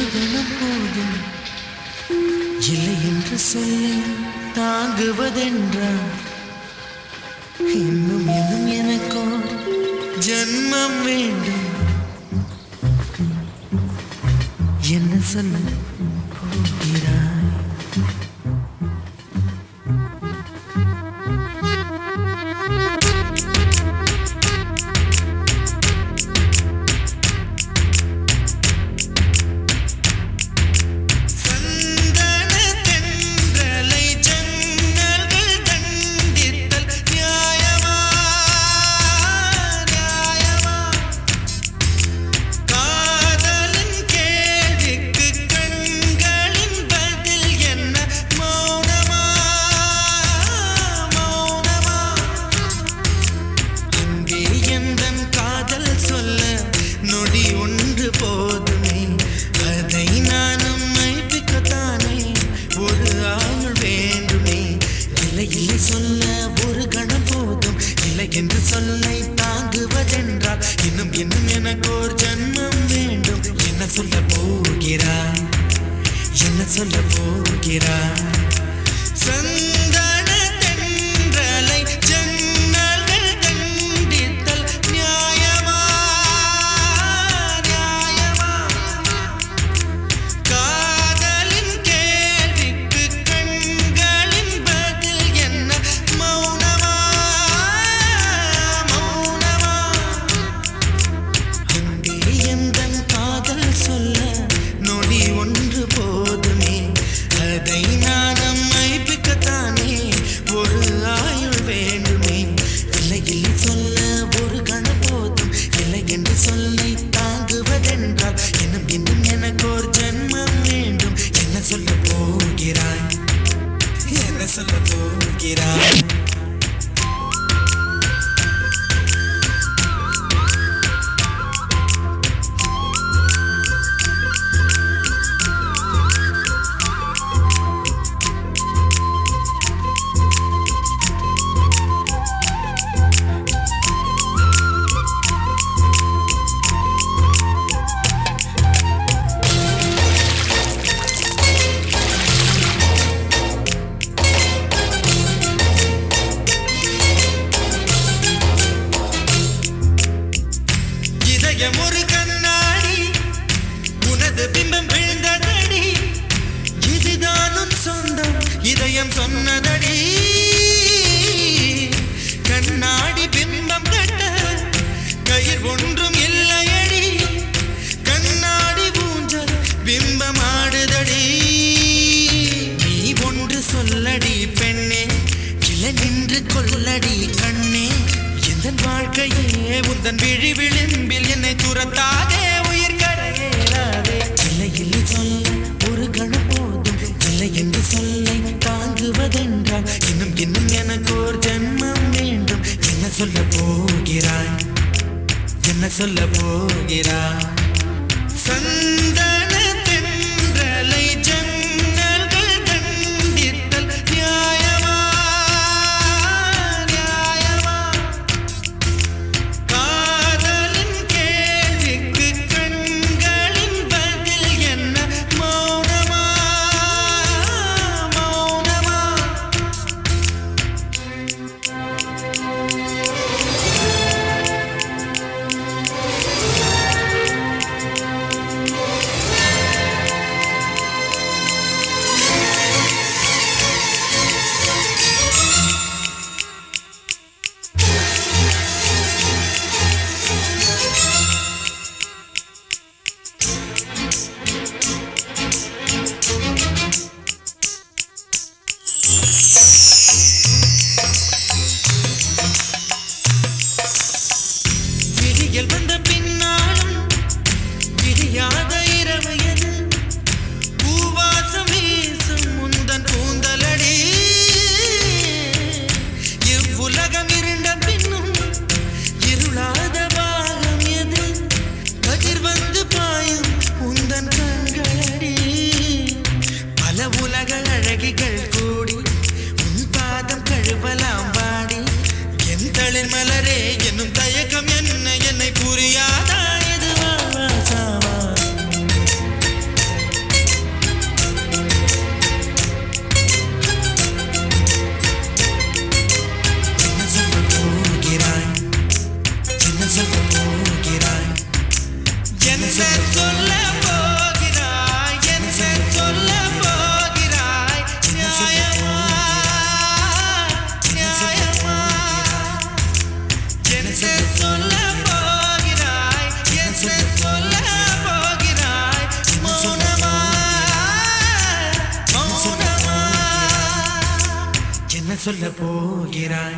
ஒரு கணம் போதும் இல்லை என்று சொல்லி தாங்குவதென்றால் இன்னும் இன்னும் எனக்கோ ஜன்மம் வேண்டும். என்ன சொல்ல போகிறாய்? சொல்ல ஒரு கணம் போதும் இல்லை என்று சொல்லை தாங்குவதென்றால் இன்னும் இன்னும் எனக்கு ஒரு ஜன்மம் வேண்டும். என்ன சொல்ல போகிறாய்? என்ன சொல்ல போகிறாய்? சந்தன தென்றலை ஜன்னல்கள் கண்டித்தல் நியாயமா நியாயமா? காதலின் கேள்விக்கு கண்களின் பதில் என்ன மௌனமா மௌனமா? அங்கே எந்தன் காதல் சொல்ல நொடி ஒன்று போதுமே, அதை நான் மைப்பிக்கத்தானே ஒரு ஆயுள் வேண்டுமே. இல்லை இல்லை சொல்ல ஒரு கணம் போதும் இல்லை என்று சொல்லை தாங்குவதென்றால் இன்னும் இன்னும் எனக்கு ஒரு ஜன்மம் வேண்டும். என்ன சொல்ல போகிறாய்? என்ன சொல்ல போகிறாய்? ஒரு கண்ணாடி உனது பிம்பம் விழுந்ததடி, இதுதானும் சொந்தம் இதயம் சொன்னதடி. கண்ணாடி பிம்பம் கட்ட கயிர் ஒன்றும் இல்லையடி, கண்ணாடி ஊஞ்சல் பிம்பம் ஆடுதடி. நீ ஒன்று சொல்லடி பெண்ணே, கிளை நின்று கொல்லடி கண்ணே. எந்தன் வாழ்க்கையே உந்தன் விழி விளிம்பில் என்னை துரத்தாதே, உயிர் கரையேறாதே. இல்லை இல்லை சொல்ல ஒரு கணம் போதும் இல்லை என்று சொல்லை தாங்குவதென்றால் இன்னும் இன்னும் எனக்கு ஒரு ஜன்மம் வேண்டும். என்ன சொல்ல போகிறாய்? என்ன சொல்ல போகிறாய்? சந்தன தென்றலை ஜன்னல்கள் கண்டித்தல் நியாயமா நியாயமா? காதலின் கேள்விக்கு கண்களின் பதில் என்ன மௌனமா மௌனமா? சொல்ல போகிறாய்?